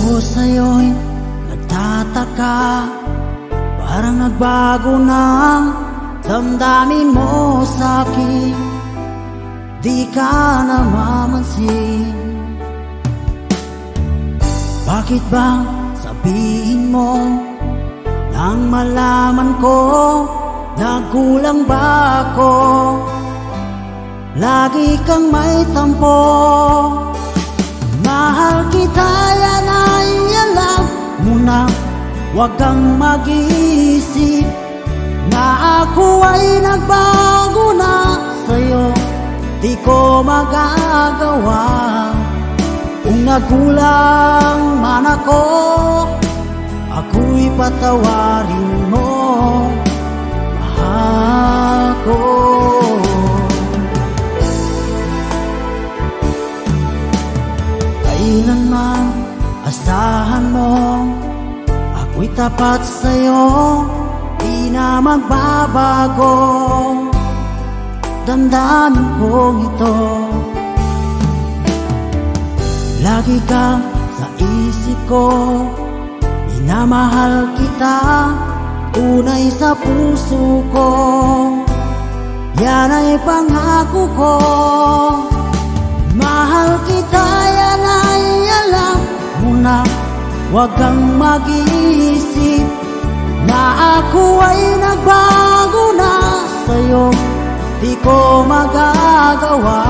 Ako sa'yo'y nagtataka, parang nagbago na ang damdamin mo sa'kin. Di ka namamansin. Bakit ba sabihin mo nang malaman ko nagkulang ba ako? Lagi kang may tampo. Mahal kita, yan ay alam mo na. Huwag kang mag-iisip na ako ay nagbago na sa'yo. Di ko magagawa. Kung nagkulang man ako, ako'y patawarin mo, mahal ko. Kailanman asahan mo, ako'y tapat sa'yo, di na magbabago. Damdamin kong ito, lagi ka sa isip ko. Minamahal kita, tunay sa puso ko. Yan ay pangako ko. Mahal kita, yan ay alam mo na. Huwag kang mag-iisip na ako ay nagbago na sa'yo. Di ko magagawa.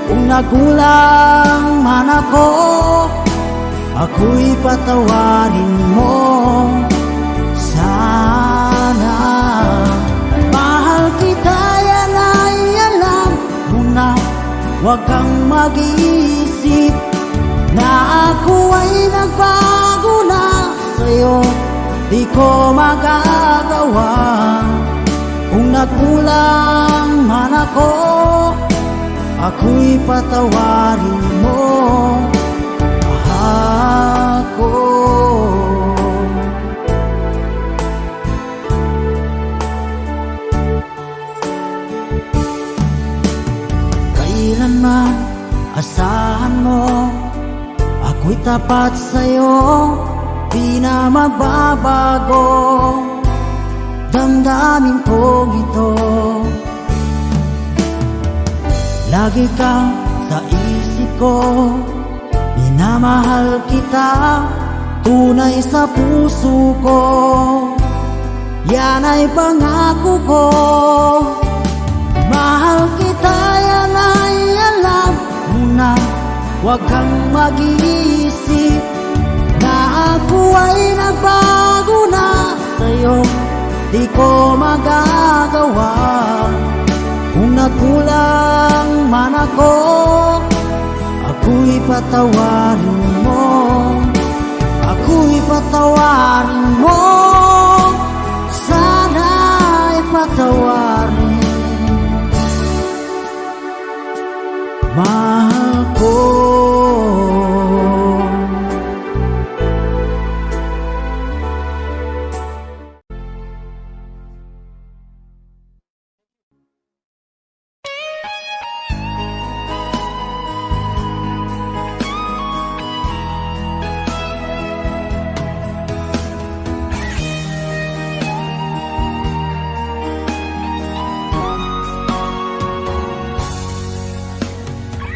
Kung nagkulang man ako, ako'y patawarin mo sana. Mahal kita, yan ay alam mo na. Huwag kang mag-iisip na ako ay nagbago na sa'yo. Di ko magagawa. Kung nagkulang man ako, ako'y patawarin mo, mahal ko. Kailanman asahan mo, ako'y tapat sa'yo, di na magbabago. Damdamin kong ito, lagi kang sa isip ko. Minamahal kita, tunay sa puso ko. Yan ay pangako ko. Mahal kita, yan ay alam mo na. Huwag kang mag-iisip na ako ay nagbago na sa'yo. Di ko magagawa. Kung nagkulang man ako, ako'y patawarin mo, ako'y patawarin mo, sana'y patawarin, mahal ko.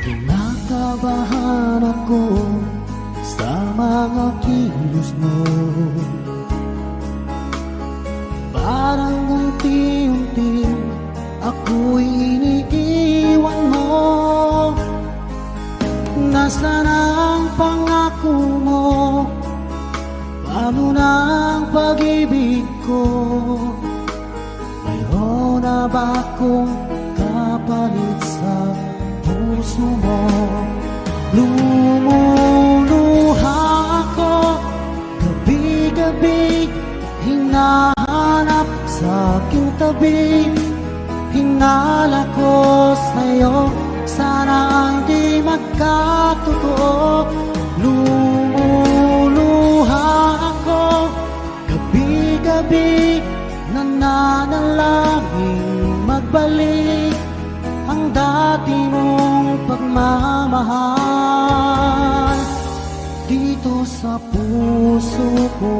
Kinakabahan ako sa mga kilos mo. Parang unti-unti ako'y iniiwan mo. Nasaan ang pangako mo? Paano na ang pag-ibig ko? Mayroon na ba akong kapalit sa puso mo? Lumuluha ako, gabi-gabi, hinahanap sa aking tabi. Hinala ko sa'yo, sana hindi magkatotoo. Lumuluha ako, gabi-gabi, nananalangin magbalik ang dati mong pagmamahal. Dito dito sa puso ko.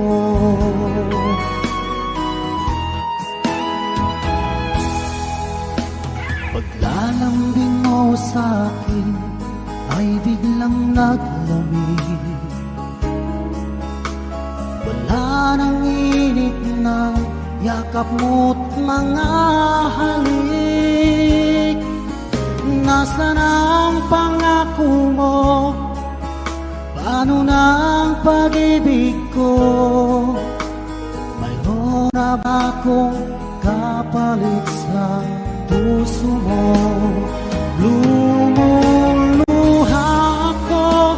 Paglalambing mo sa'kin ay biglang naglamig. Wala nang init na yakap mo't mga halik. Nasaan ang pangako mo? Paano na ang pag-ibig ko? Mayroon na ba akong kapalit sa puso mo? Lumuluha ako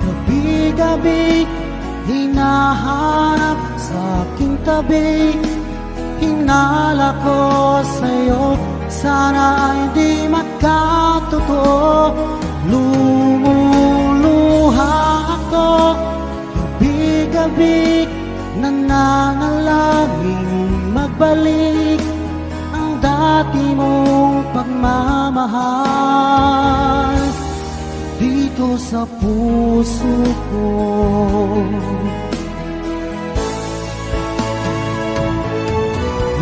gabi-gabi, hinahanap sa aking tabi. Hinala ko sa'yo, sana ay di magkatotoo. Lumuluha ako gabi-gabi, nananalangin magbalik ang dati mong pagmamahal dito sa puso ko.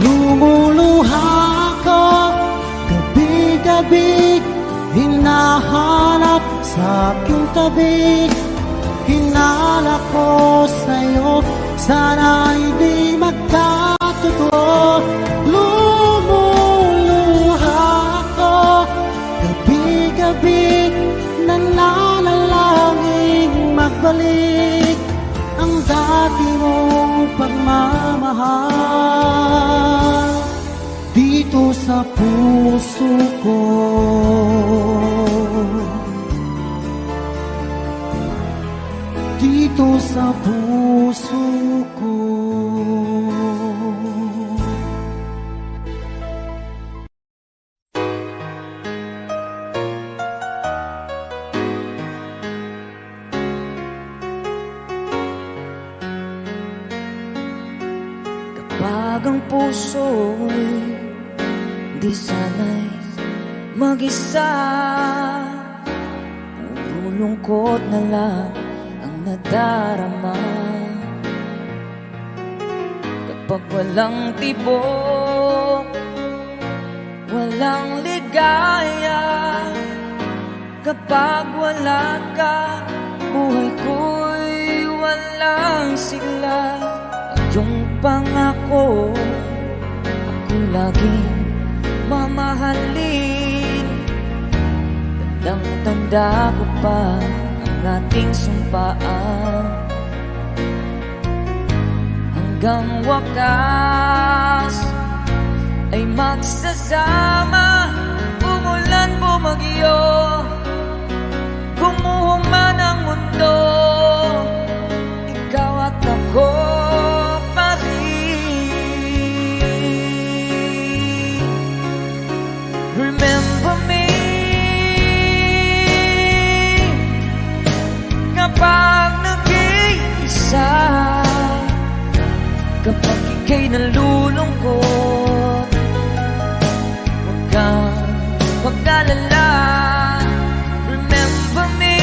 Lumuluha ako gabi-gabi, hinahanap sa aking tabi. Hinala ko sa'yo, sana hindi magkatotoo. Lumuluha ako gabi-gabi, nananalangin magbalik ang dati mong pagmamahal dito sa puso ko. Dito sa puso ko. Kapag ang puso'y di sanay mag-isa, puro lungkot na lang ang nadarama. Kapag walang tibok, walang ligaya, kapag wala ka, buhay ko'y walang sigla. Ang iyong pangako, ako laging mamahalin. Tandang-tanda ko pa ang ating sumpaan. Hanggang wakas ay magsasama, umulan bumagyo, gumuho man ang mundo, ikaw at ako pa rin. Remember me kapag nag-iisa, kapag ika'y nalulungkot, huwag kang mag-alala. Remember me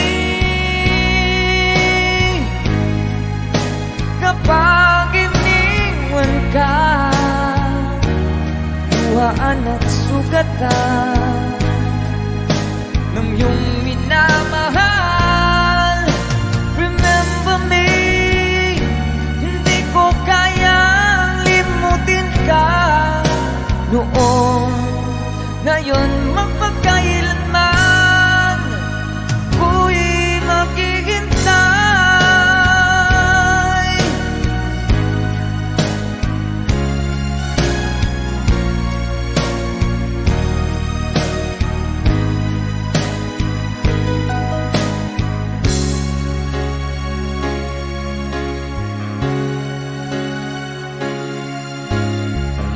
kapag iniwan ka, luhaan at sugatan ng iyong minamahal. Remember me, hindi ko kayang limutin ka noon, ngayon magpagkailanman ako'y maghihintay.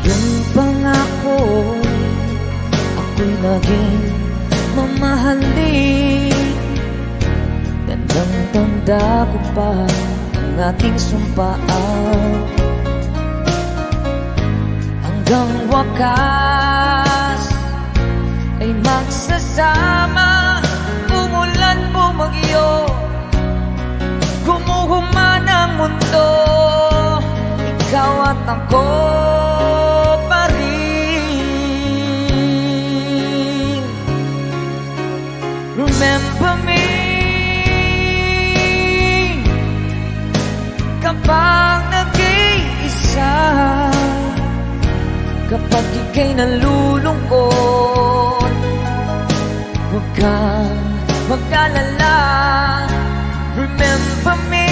Yung pangako, ako'y laging mamahalin. Tandang-tanda ko pa ang ating sumpaan. Hanggang wakas ay magsasama, umulan bumagyo, gumuho at ako pa rin. Remember me kapag nag-iisa, kapag ika'y nalulungkot. Huwag kang mag-alala. Remember me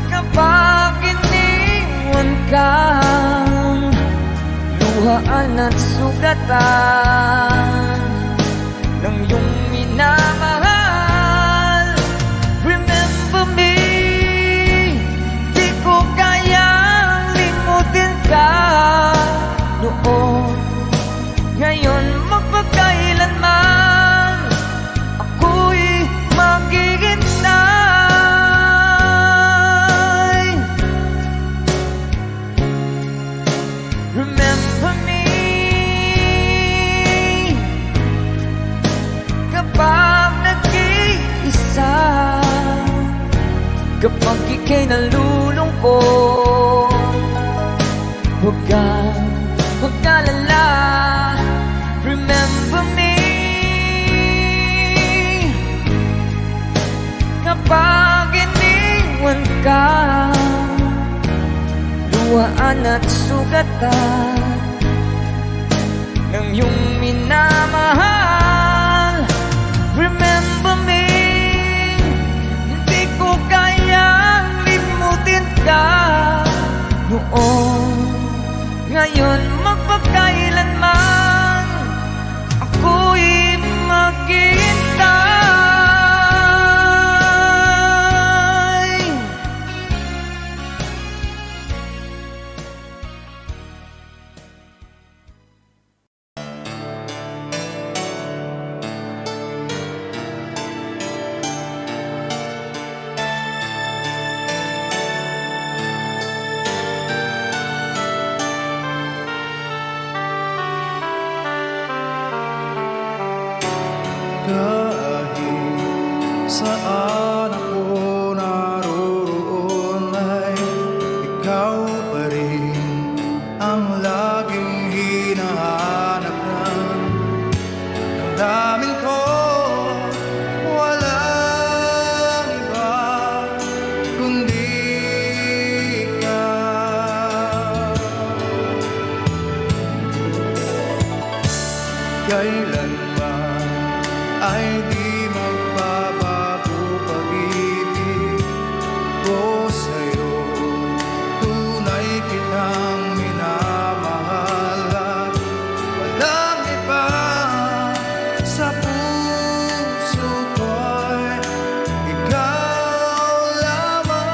kapag iniwan kang luhaan at sugatan ng iyong minamahal. Remember me, di ko kayang limutin ka noon, ngayon magpagkailanman ako'y maghihintay. Remember me kapag nag-iisa, kapag ika'y nalulungkot. Huwag kang mag-alala. Remember me kapag iniwan ka, luhaan at sugatan ng iyong minamahal. Remember me, hindi ko kayang limutin ka noon, ngayon magpagkailanman ako'y maghihintay. Kahit saan ako naroroon ay ikaw pa rin ang laging hinahanap ng damdamin ko. Walang iba kundi ikaw. Kailanman ay di magbabago pag-ibig ko sa'yo. Tunay kitang minamahal at walang iba sa puso ko'y ikaw lamang.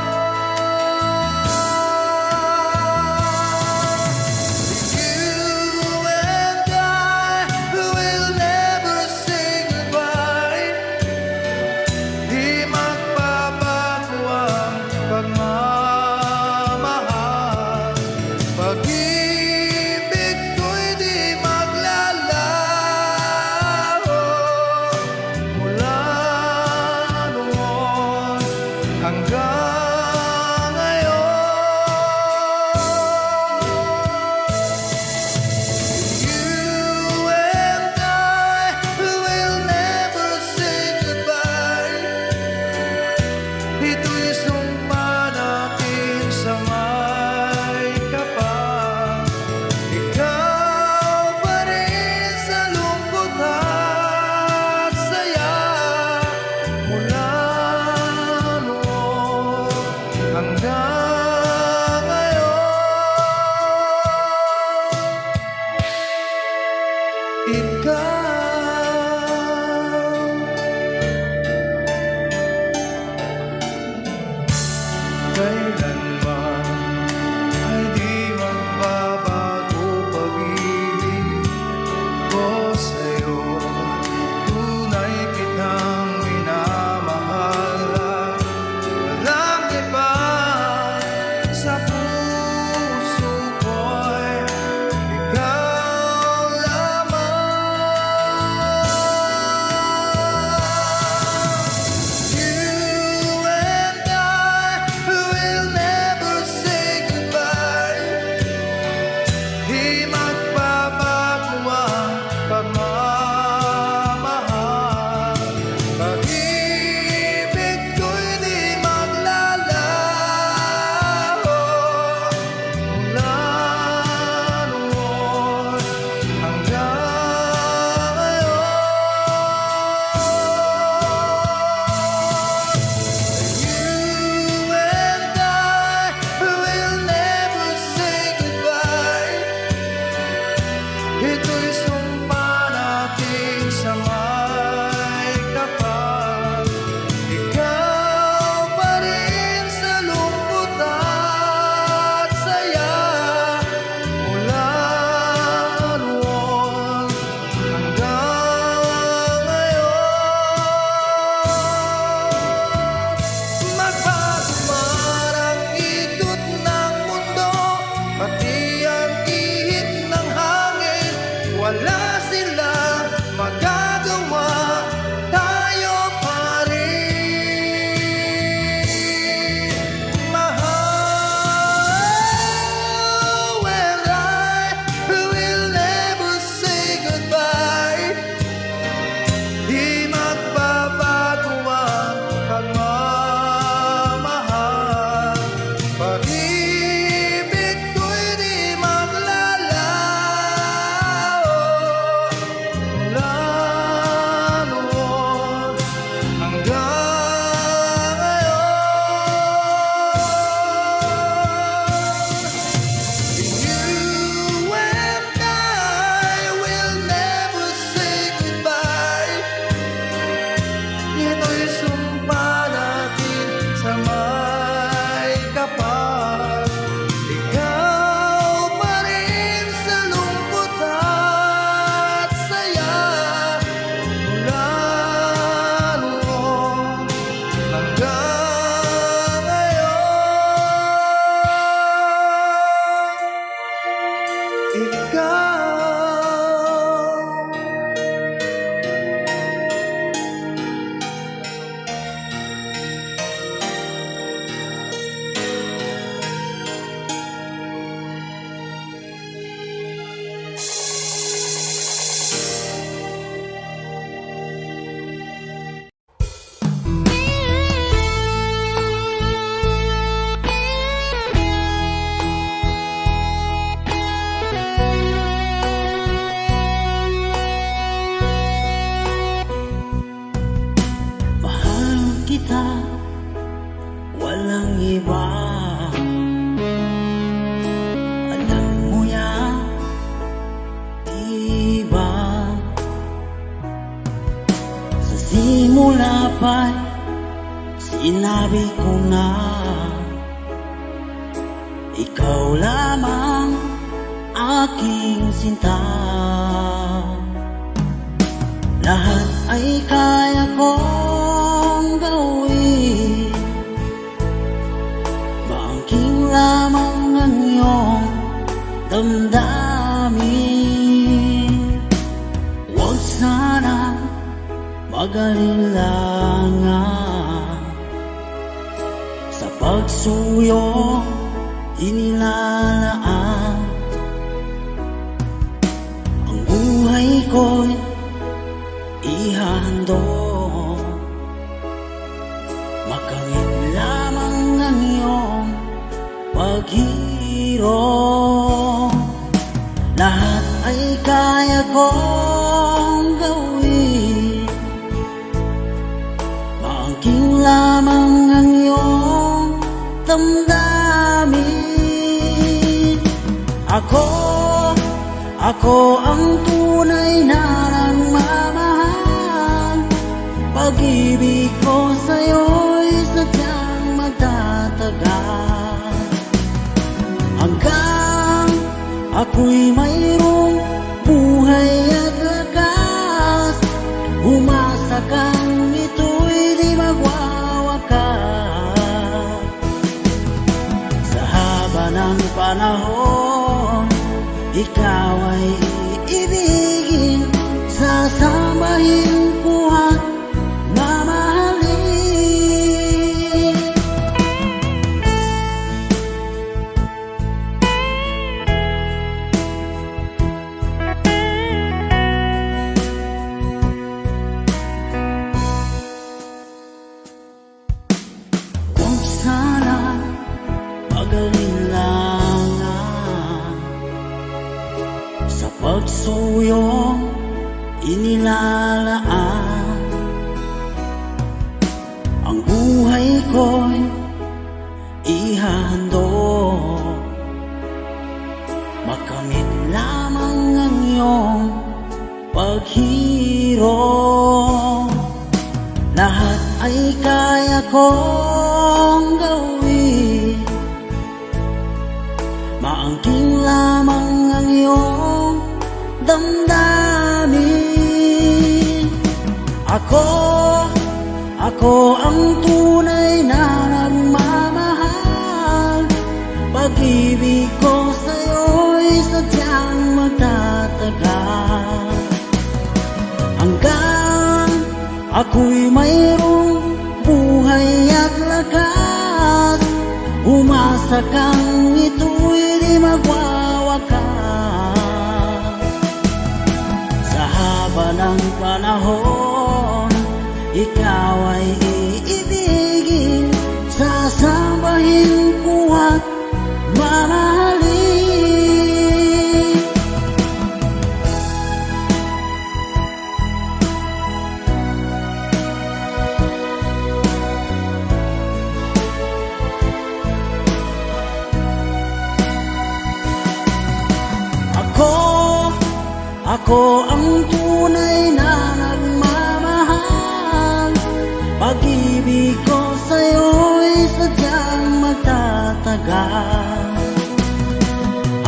You and I will never say goodbye. Simula pa sinabi ko na ikaw lamang aking sinta. Lahat ay kaya kong gawin, maangking lamang ang iyong damdamin. Huwag sana mag-alilangan sa pagsuyo inilalaan. Ang buhay ko'y ihandog, makamit lamang ang iyong paghirap. Lahat ay kaya kong gawin, maangking lamang ang iyong damdamin. Ako ang tunay na nagmamahal. Pag-ibig ko sa'yo'y sadyang magtatagal, hanggang ako'y mayroong buhay at lakas. Umasa kang ito'y di magwawakas. Sa haba ng panahon, ikaw ay iibigin, sasambahin ko at mamahalin. Huwag sana mag-alilangan sa pagsuyong inilalaan. Ang buhay ko'y ihandog, makamit lamang ang iyong paghirap. Lahat ay kaya kong gawin, maangking lamang ang iyong damdamin. Ako ang tunay na nagmamahal. Pag-ibig ko sa'yo'y sadyang magtatagal, hanggang ako'y mayroong buhay at lakas. Umasa kang ito'y di magwawakas. Sa haba ng panahon, ikaw ay iibigin, sasambahin ko at mamahalin. Ako ang tunay na nagmamahal. Pag-ibig ko sa'yo'y sadyang magtatagal,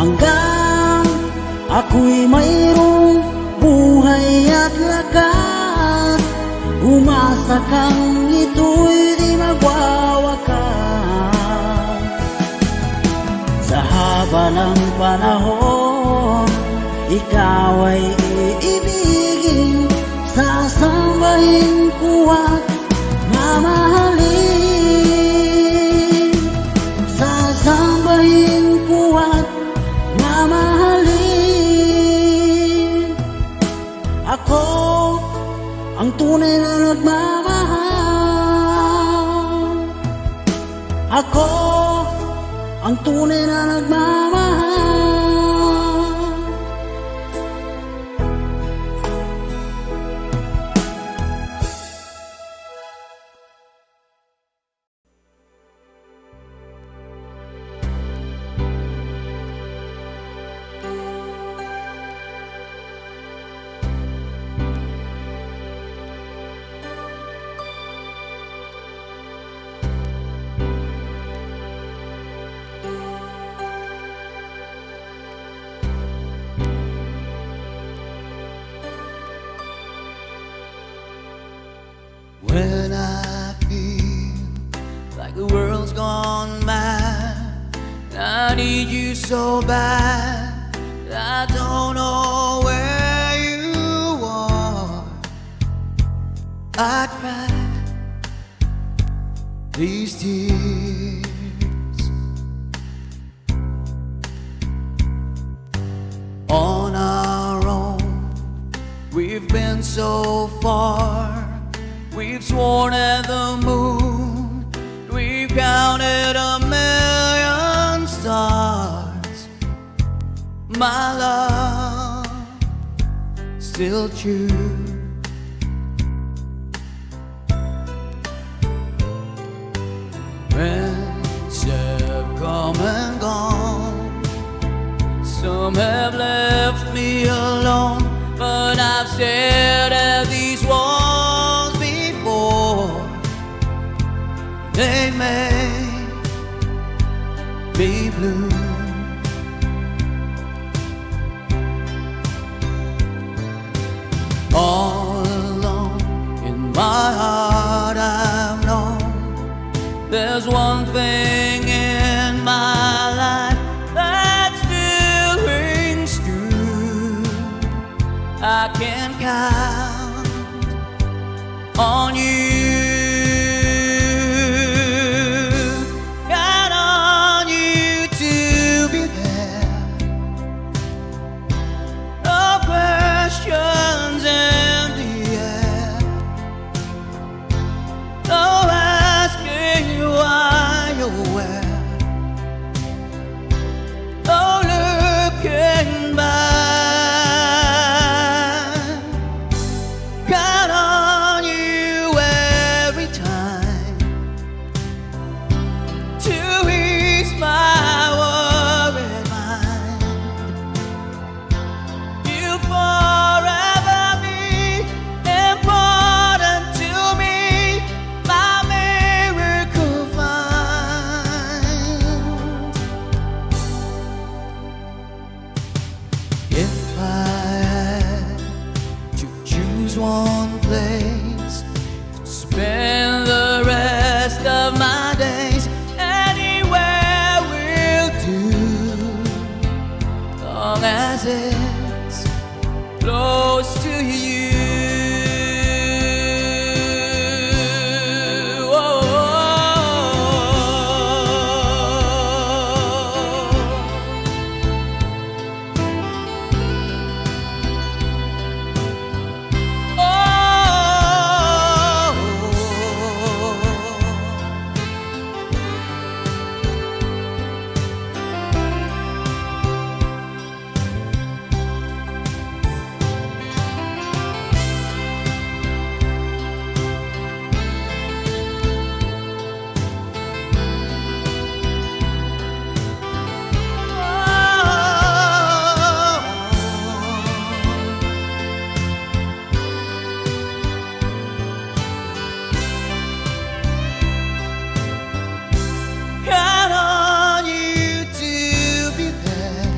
hanggang ako'y mayroong buhay at lakas. Umasa kang ito'y di magwawakas. Sa haba ng panahon, ikaw ay iibigin, sasambahin ko at mamahalin. Sasambahin ko at mamahalin. Ako ang tunay na nagmamahal. Ako ang tunay na nagmamahal. When I feel like the world's gone mad, I need you so bad, I don't know where you are. I cry these tears on our own. We've been so far, we've sworn at the moon, we've counted a million stars. My love, still true. Friends have come and gone, some have left me alone, but I've stared at these walls before. They make me blue. All alone in my heart I've known there's one thing in my life that still rings true. I can count on you, count on you to be there. No questions in the air, no asking why you're where, no looking back. Count on you every time to ease my worried mind. You'll forever be important to me, my miracle find. If I had to choose one place to spend the rest of my days, anywhere will do, long as it's close to you. Count on you to be there,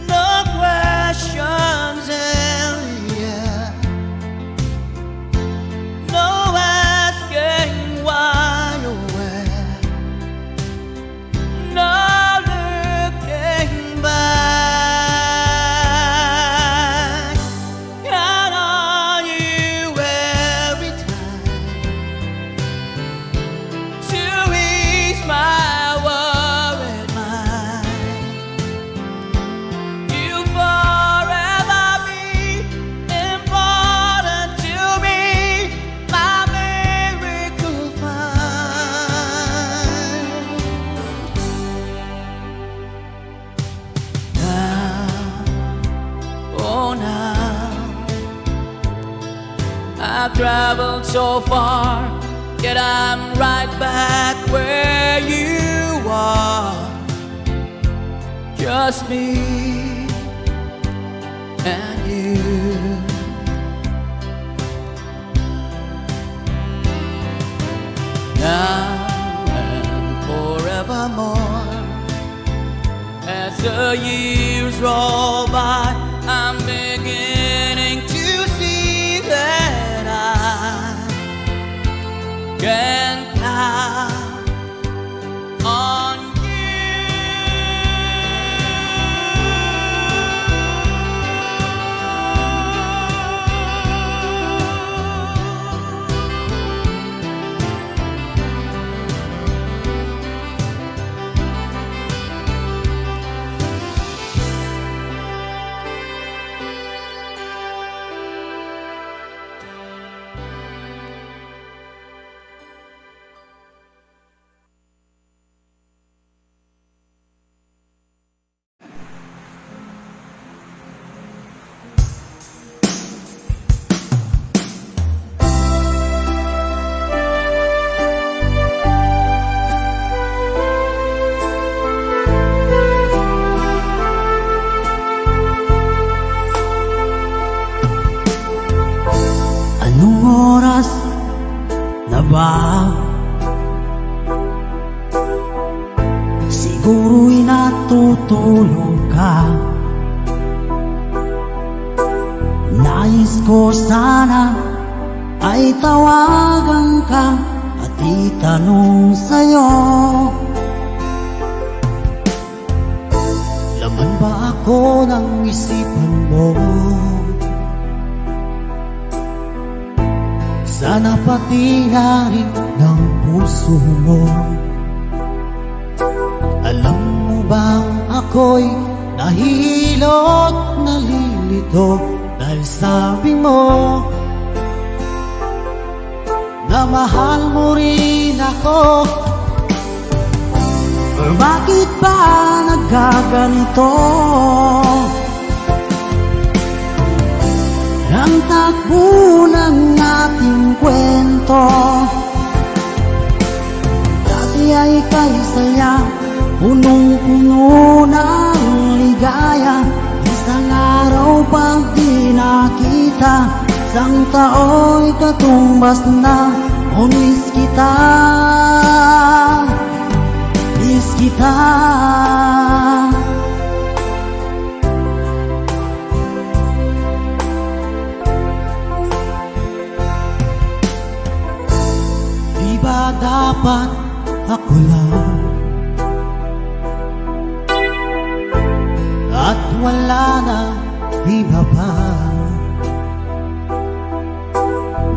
no questions in the air, no asking why you're where, no looking back. Count on you every time to ease my worried mind. You'll forever be important to me, my miracle find. Now, oh now, I've traveled so far, yet I'm right back where you are. Just me and you. Now and forevermore, as the years roll by, I'm beginning to see that Anong oras na ba? Siguro'y natutulog ka. Nais ko sana ay tawagan ka at itanong sa'yo, laman ba ako ng isipan mo? Sana pati na rin ng puso mo. Alam mo bang ako'y nahihilo at nalilito dahil sabi mo na mahal mo rin ako. Pero bakit ba nagkaganito? Ang takbo ng ating kwento, dati ay kay saya, punong-puno ng ligaya. Isang araw pag di nakita, isang tao'y katumbas na. O miss kita, miss kita. Di ba dapat ako lang at wala na iba pa?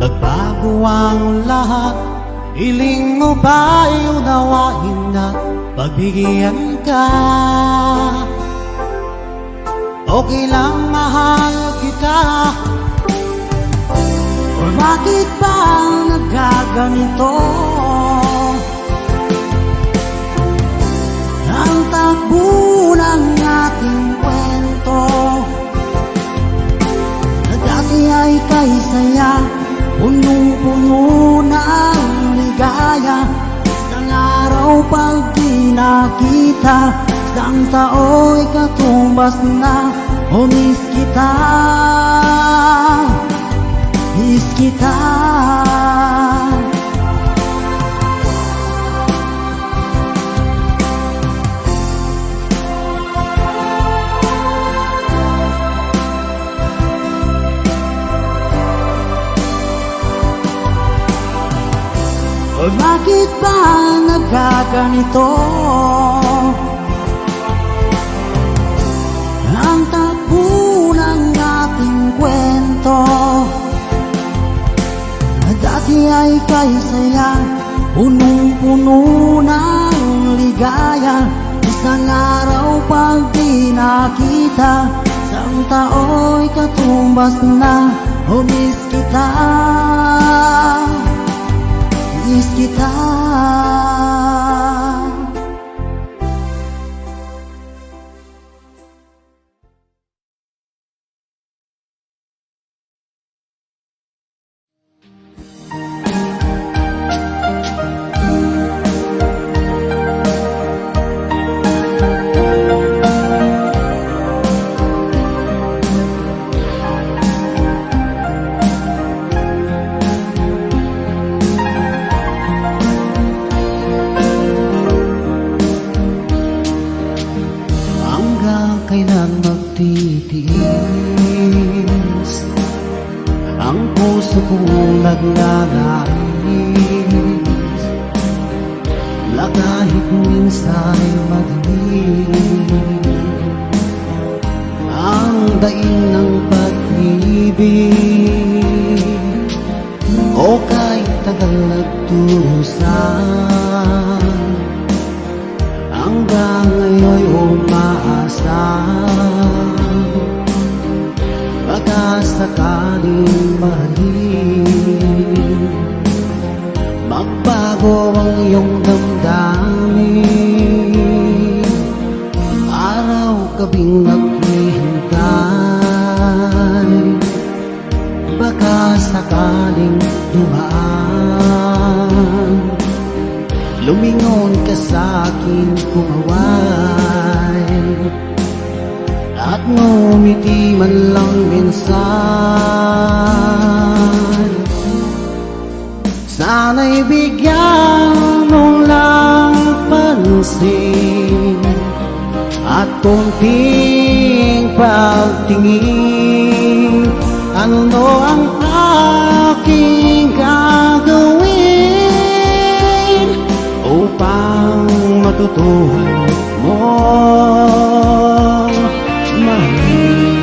Nagbago ang lahat, hiling mo ba'y unawain na pagbigyan ka? Okay lang mahal kita. Or bakit ba nagkaganito? Ang takbo ng ating kwento, na dati ay kay saya, punong-puno ng ligaya. Isang araw pag di nakita, isang tao'y katumbas na. O miss kita, miss kita. O bakit ba nagkaganito? Ang takbo ng ating kwento, na dati ay kay saya, punong-puno ng ligaya. Isang araw pag di nakita, isang tao'y katumbas na. O miss kita, miss kita. Kailan magtitiis ang puso kong nagnanais, na kahit minsan'y madilim ang daing ng pag-ibig, o kahit tagal nagtusan, hanggang ngayon'y umaasa, baka sakaling mahalin, magbago ang iyong damdamin. Araw-gabing naghihintay, baka sakaling dumaan, lumingon ka sa akin kumaway, at ngumiti man lang minsan. pansin at konting pagtingin. Ano ang aking gagawin upang matutuhan mong mahalin?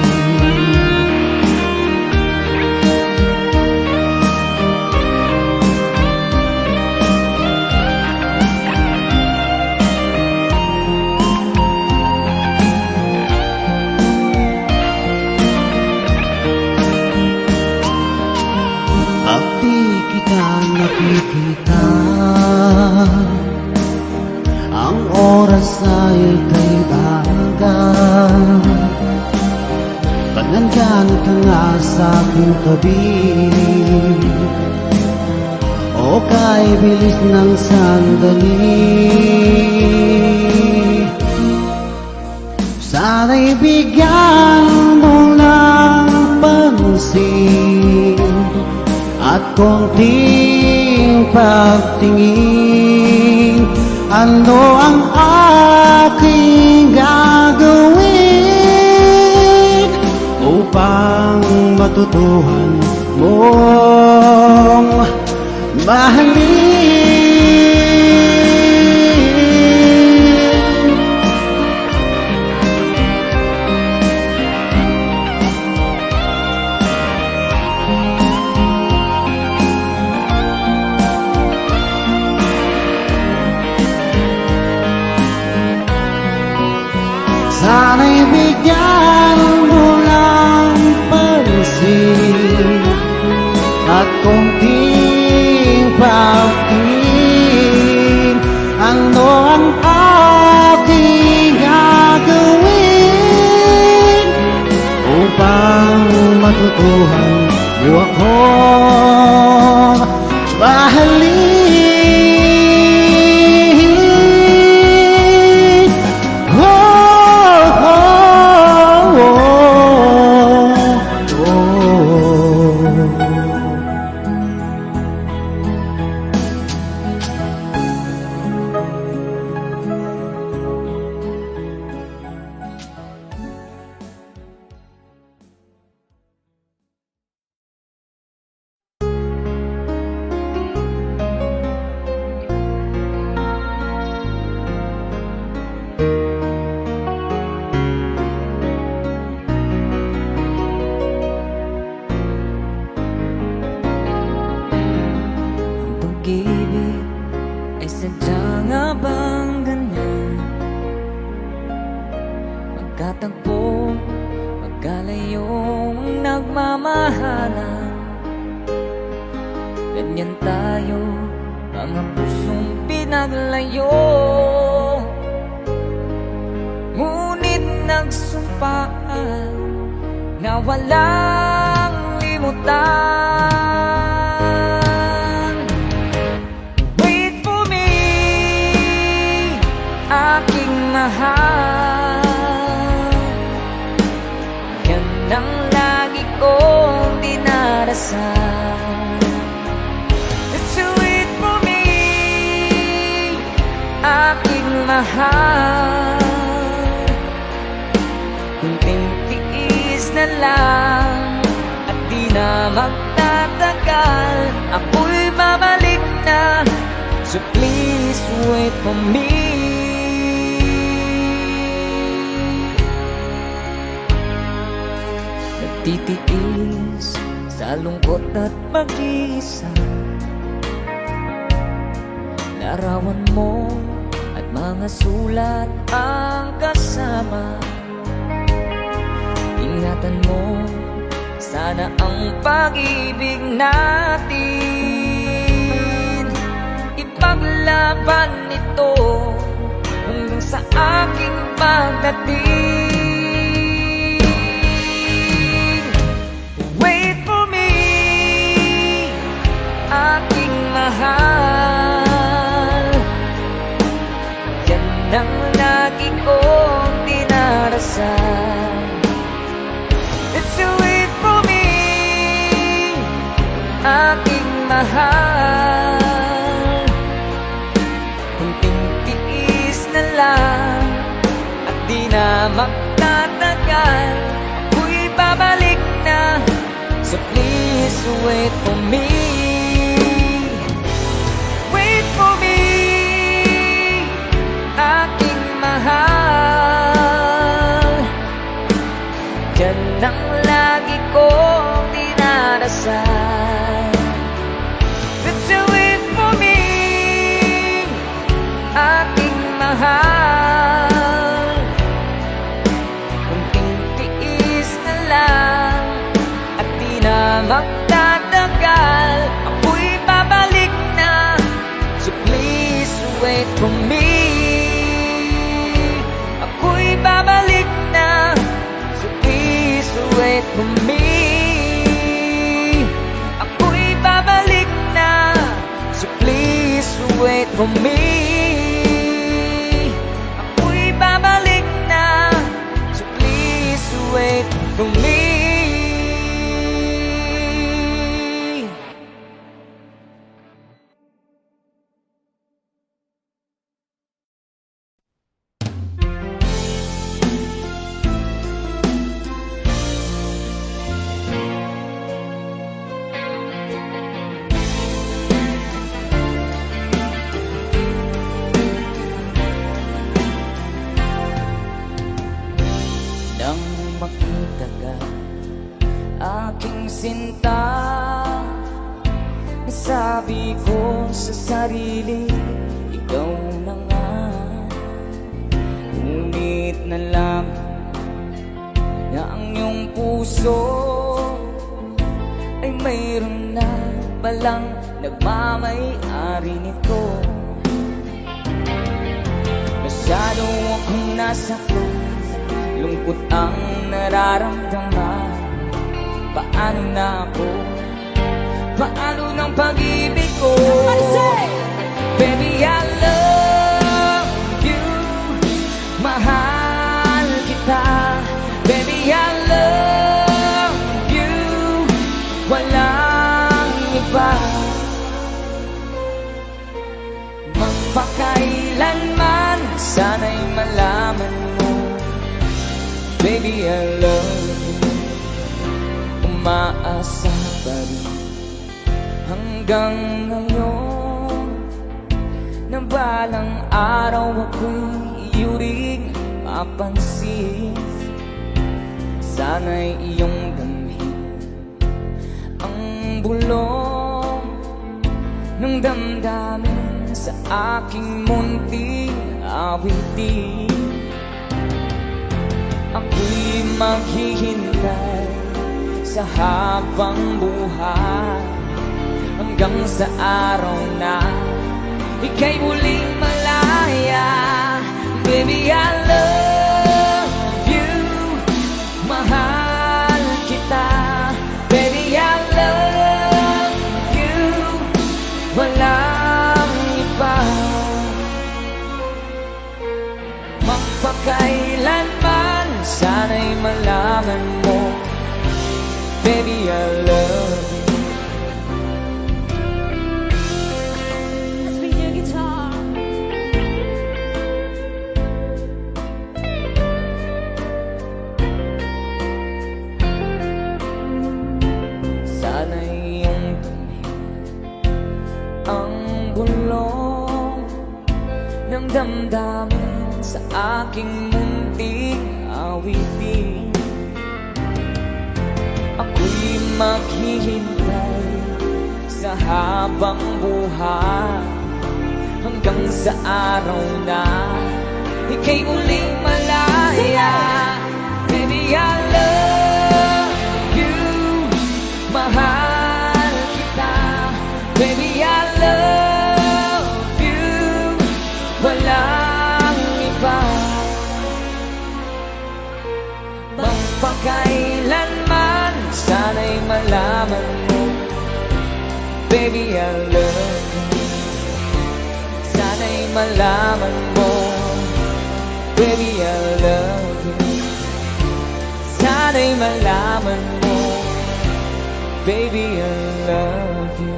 At di kita nakikita, ang oras ay kay agad. Pag nandyan ka nga sa aking tabi, o kay bilis ng sandali, sana'y bigyan mo ng pansin at konting pagtingin. Ano ang aking gagawin upang matutuhan mong mahalin? Sana'y bigyan mo ng pansin at konting pagtingin. Ano ang aking gagawin upang matutuhan mo akong mahalin? Pag-ibig ay sadya nga bang ganyan? Magkatagpo, magkalayong nagmamahalan. Ganyan tayo, mga pusong pinaglayo. Ngunit nagsumpaan na walang limutan. Wait for me, aking mahal. Yan ang lagi kong dinarasal. Let's wait for me, aking mahal. Kunting tiis na lang at di na magtatagal, ako'y babalik na. So please wait for me. Nagtitiis sa lungkot at pag-iisa, larawan mo at mga sulat ang kasama. Ingatan mo sana ang pag-ibig natin. Ipaglaban ito hanggang sa aking pagdating. Wait for me, aking mahal. Yan ang lagi kong dinarasal. Let's wait for me, aking mahal. Kunting tiis na magtatagal. Ako'y babalik na, so please wait for me. Wait for me, aking mahal. Yan ang lagi kong dinadasal. Let's do it for me, aking mahal. Kunting tiis na lang at di na magtatagal. Ako'y babalik na, so please wait for me. Ako'y babalik na, so please wait for me. Ako'y babalik na, so please wait for me. Ako'y babalik na, so please wait for me. Nang makita ka, aking sinta, nasabi ko sa sarili, ikaw na nga. Ngunit nalaman na ang iyong puso ay mayroon na palang nagmamay-ari nito. Masyado akong nasaktan, lungkot ang nararamdaman. Paano na ako? Paano ng pag-ibig ko? Baby, I love you, mahal kita. Baby, I love you, walang iba. Magpakailanman, sana'y malaman mo, baby, I love you. Umaasa pa rin hanggang ngayon na balang araw ako'y iyo ring mapansin. Sana'y iyong damhin ang bulong ng damdamin sa aking munting awitin. Ako'y maghihintay sa habang buhay hanggang sa araw na ika'y muling malaya. Baby, I love you, mahal kita. Baby, I love you, walang iba. Magpakailanman, sana'y malaman mo, baby, I love you. Let's bring your guitar. Sana'y iyong damhin ang bulong ng damdamin sa aking munting awitin. Ako'y maghihintay sa habang buhay hanggang sa araw na ika'y muling malaya. Baby, I love you, mahal kita. Baby, I love you, walang iba. Magpakailanman, sana'y malaman mo, baby, I love you. Sana'y malaman mo, baby, I love you. Sana'y malaman mo, baby, I love you.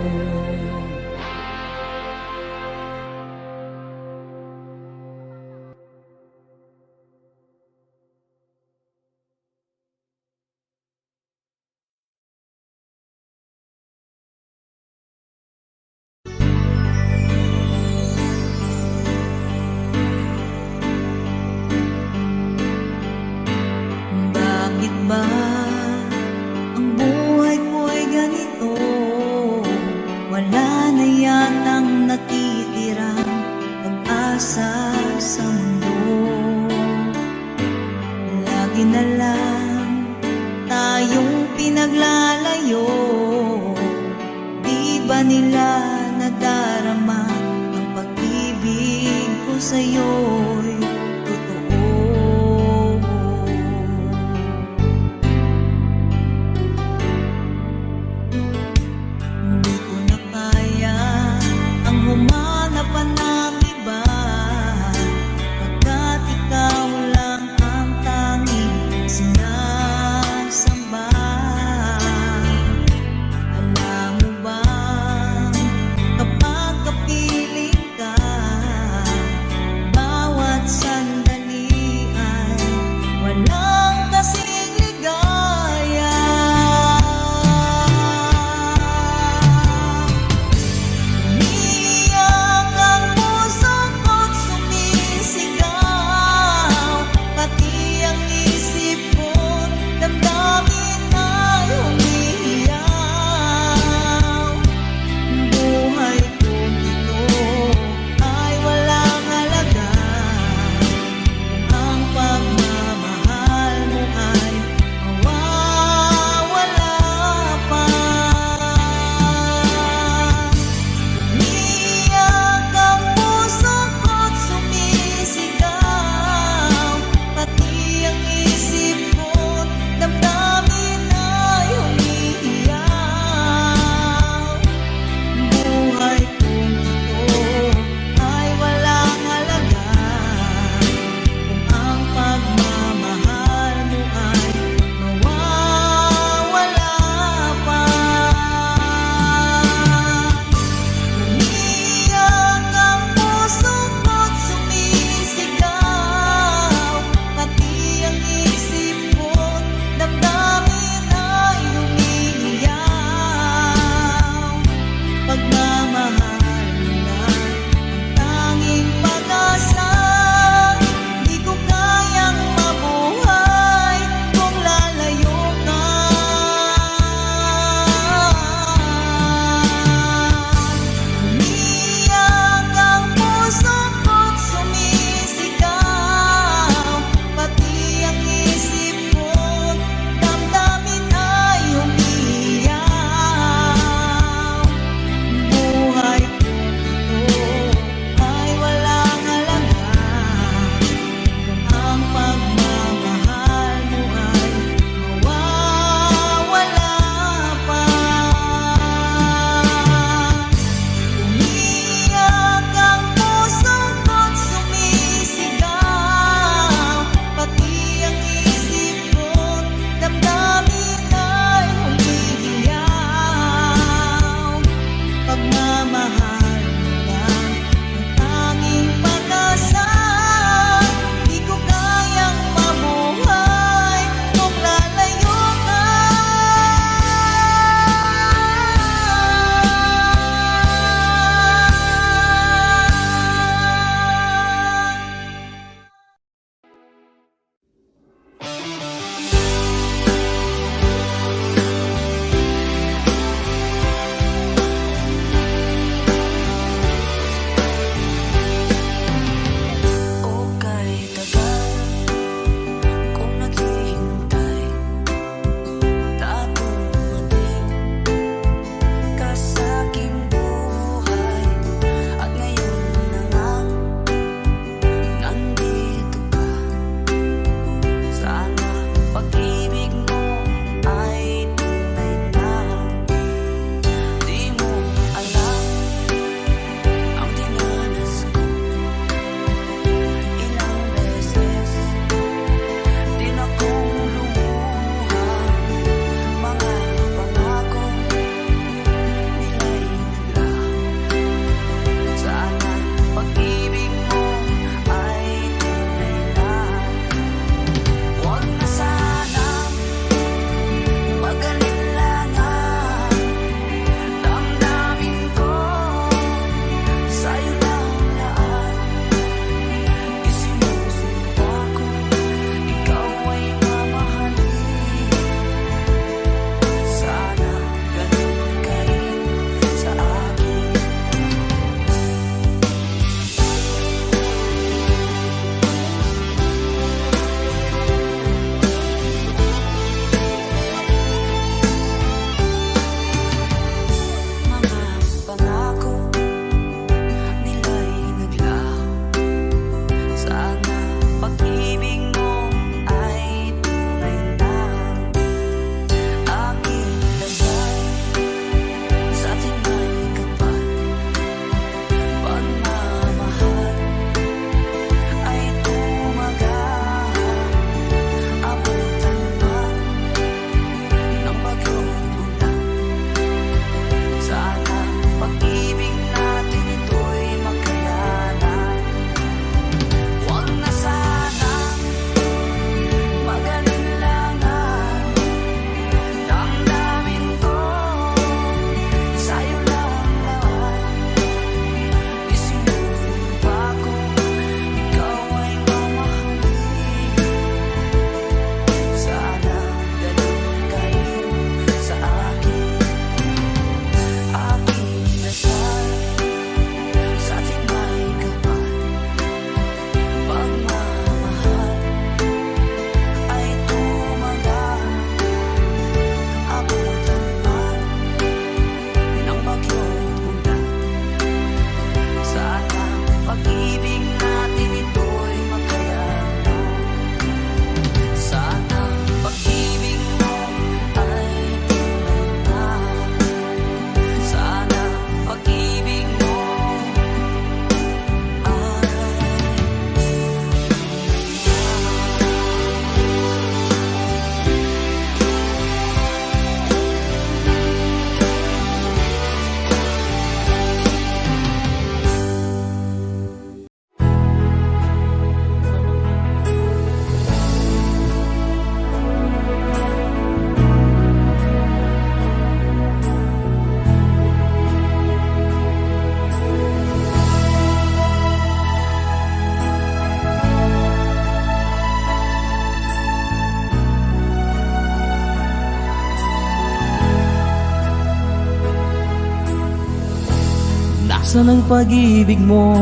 Asan ang pag-ibig mo?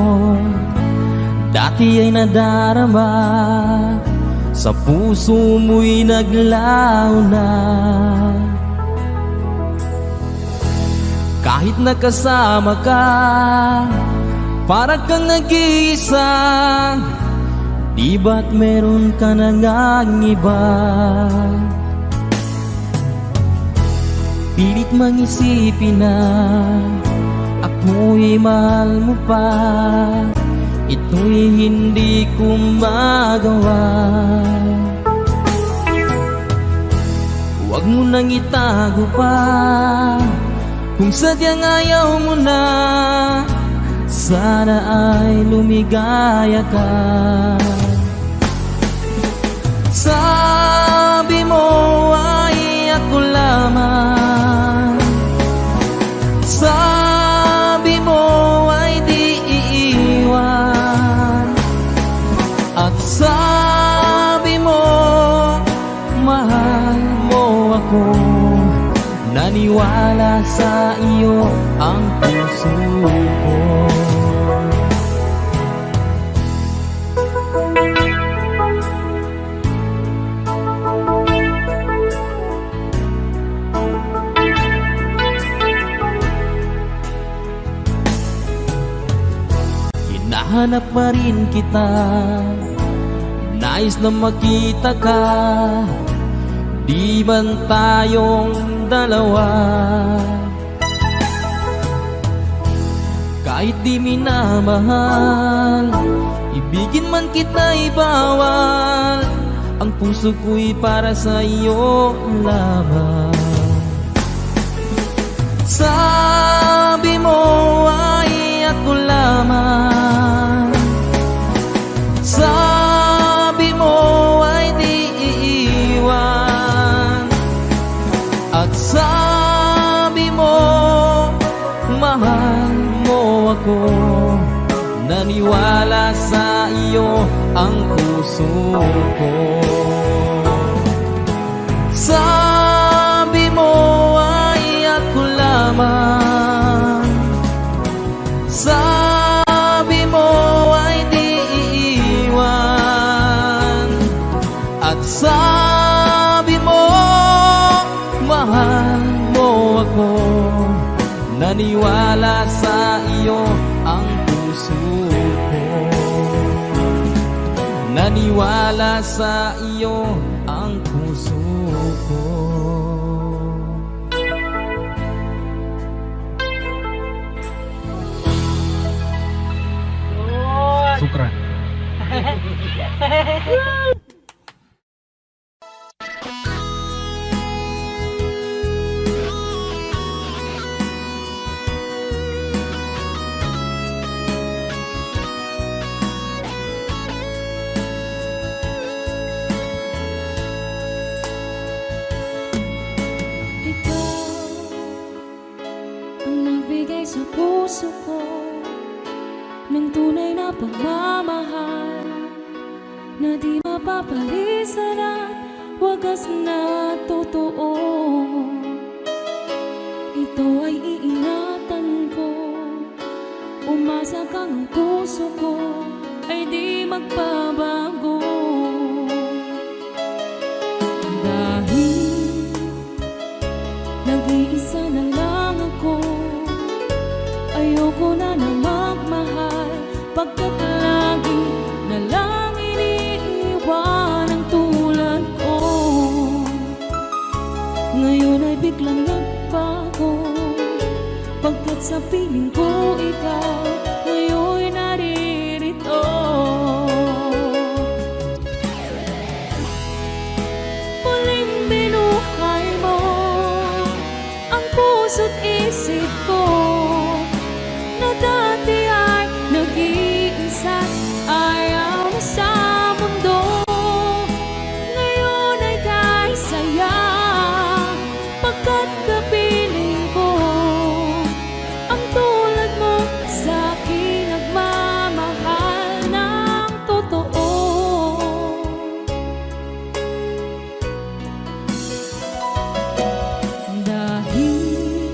Dati ay nadarama, sa puso mo'y naglaho na. Kahit nakasama ka, para kang nag-iisa. Di ba't meron ka na ngang iba? Pilit mang isipin na ako'y mahal mo pa. Ito'y hindi ko magawa. Huwag mo nang itago pa, kung sadyang ayaw mo na. Sana ay lumigaya ka. Sabi mo ay ako lamang, sabi mo ay di iiwan, at sabi mo mahal mo ako. Naniwala sa iyo ang puso ko. Hinahanap pa rin kita, nais na makita ka. Di man tayong dalawa, kahit di minamahal, ibigin man kita'y bawal. Ang puso ko'y para sa iyo lamang. Sabi mo ay ako lamang, sabi mo ay di iiwan, at sabi mo mahal mo ako. Naniwala sa iyo ang puso ko. Sabi mo ay ako lamang, sabi mo ay di iiwan, at sabi mo mahal mo ako. Naniwala sa iyo ang puso ko. Naniwala sa iyo ang puso ko. Sukran. Sa puso ko ng tunay na pagmamahal na di mapapalisan at wagas na totoo. Ito ay iingatan ko, umasa kang ang puso ko ay di magbabago. Dahil nag-iisa na lang ako, ayoko na na magmahal, pagkat lagi na lang iniiwan ang tulad ko. Ngayon ay biglang nagbago, pagkat sa piling ko ikaw ngayon naririto. Muling binuhay mo ang puso't isip ko, na dati ay nag-iisa, ayaw na sa mundo. Ngayon ay kahit saya, pagkat kapiling ko ang tulad mo sa akin nagmamahal ng totoo. Dahil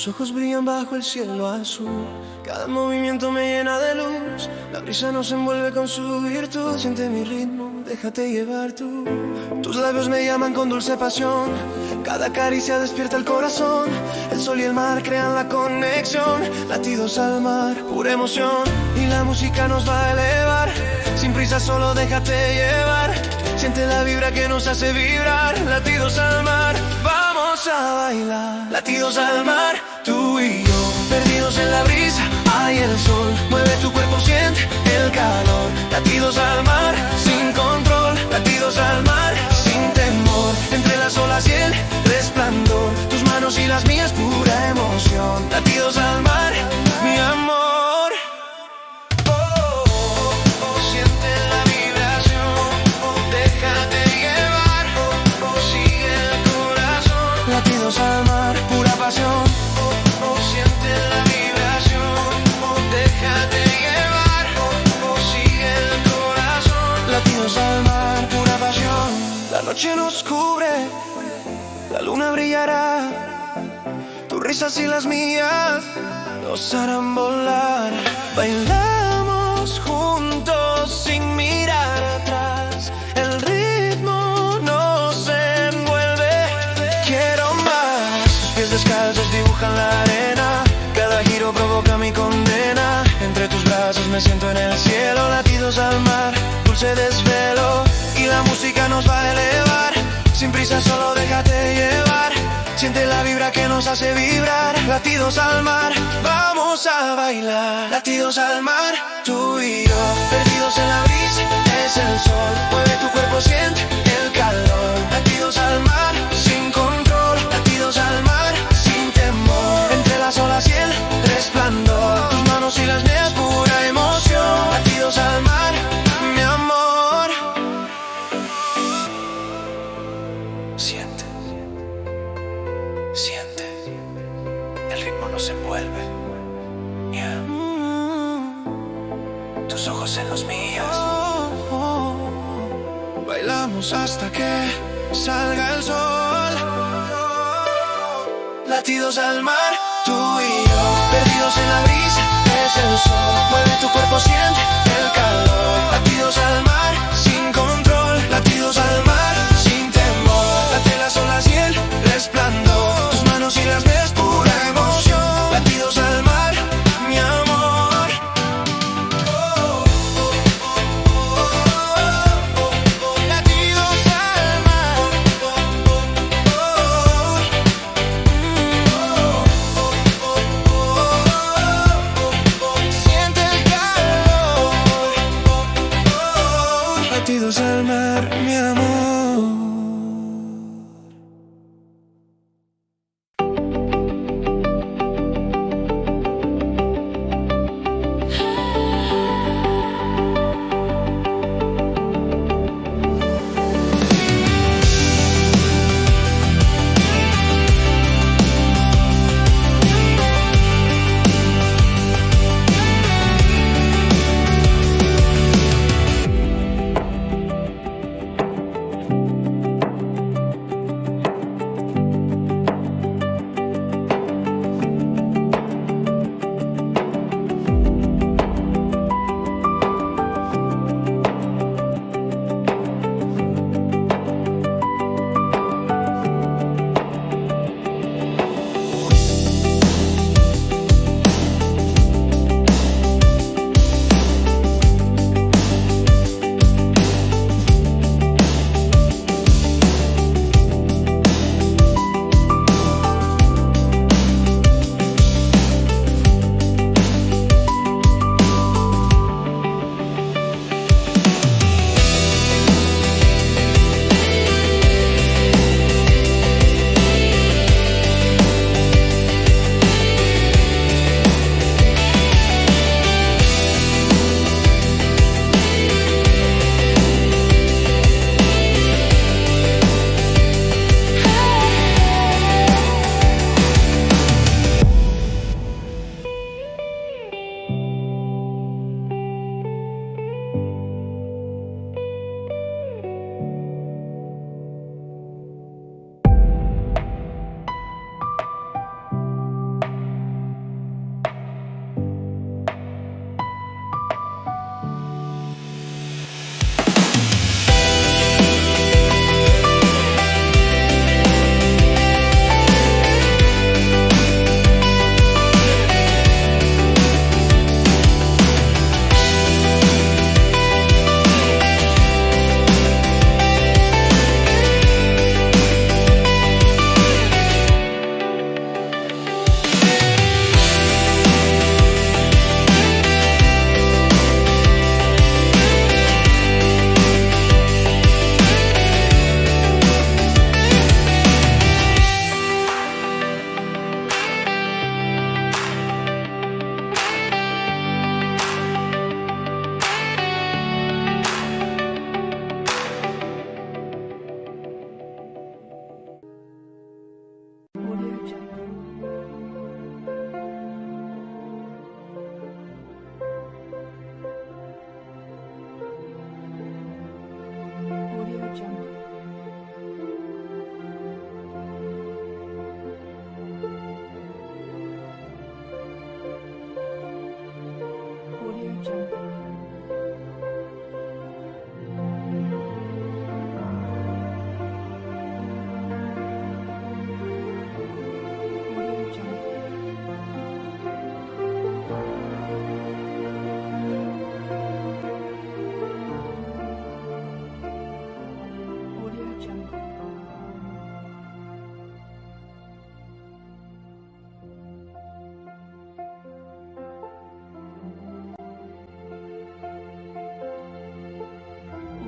Tus ojos brillan bajo el cielo azul. Cada movimiento me llena de luz. La brisa nos envuelve con su virtud. Siente mi ritmo, déjate llevar tú. Tus labios me llaman con dulce pasión. Cada caricia despierta el corazón. El sol y el mar crean la conexión. Latidos al mar, pura emoción. Y la música nos va a elevar. Sin prisa, solo déjate llevar. Siente la vibra que nos hace vibrar. Latidos al mar, vamos a bailar. Latidos al mar, tú y yo, perdidos en la brisa, hay el sol. Mueve tu cuerpo, siente el calor. Latidos al mar, sin control. Latidos al mar, sin temor. Entre las olas y el resplandor. Tus manos y las mías, pura emoción. Latidos al mar, mi amor. Siente la vibración. Déjate llevar. Sigue el corazón. Latidos al mar, pura pasión. Siente la vibración. Déjate llevar. Sigue el corazón. Latidos al mar, pura pasión. La noche nos cubre, la luna brillará. Tus risas y las mías nos harán volar. Bailamos juntos sin mirar atrás. El ritmo nos envuelve. Quiero más. Tus pies descalzos dibujan la arena. Cada giro provoca mi condena. Entre tus brazos me siento en el cielo. Latidos al mar, dulce desvelo. Y la música nos va a elevar. Sin prisa, solo déjate llevar. Siente la vibra que nos hace vibrar. Latidos al mar, vamos a bailar. Latidos al mar, tú y yo, perdidos en la brisa, es el sol. Mueve tu cuerpo, siente el calor. Latidos al mar, sin control. Latidos al mar, sin temor. Entre las olas y el resplandor. Tus manos y las mías, pura emoción. Latidos al mar, mi amor. Siente, siente, el ritmo nos envuelve. Yeah. Tus ojos en los míos. Bailamos hasta que salga el sol. Latidos al mar, tú y yo, perdidos en la brisa, es el sol. Mueve tu cuerpo, siente el calor. Latidos al mar, sin control. Latidos al mar, sin temor. Late las olas y el resplandor. Tus manos y las mías, pura emoción. Latidos al mar, mi amor. Latidos al mar. Siente el calor.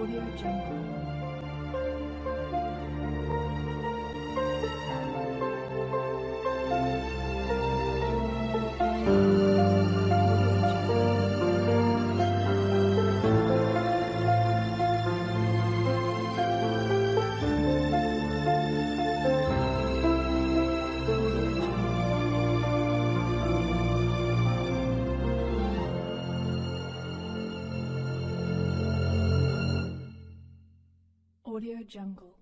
Audio Jungle. Audio Jungle.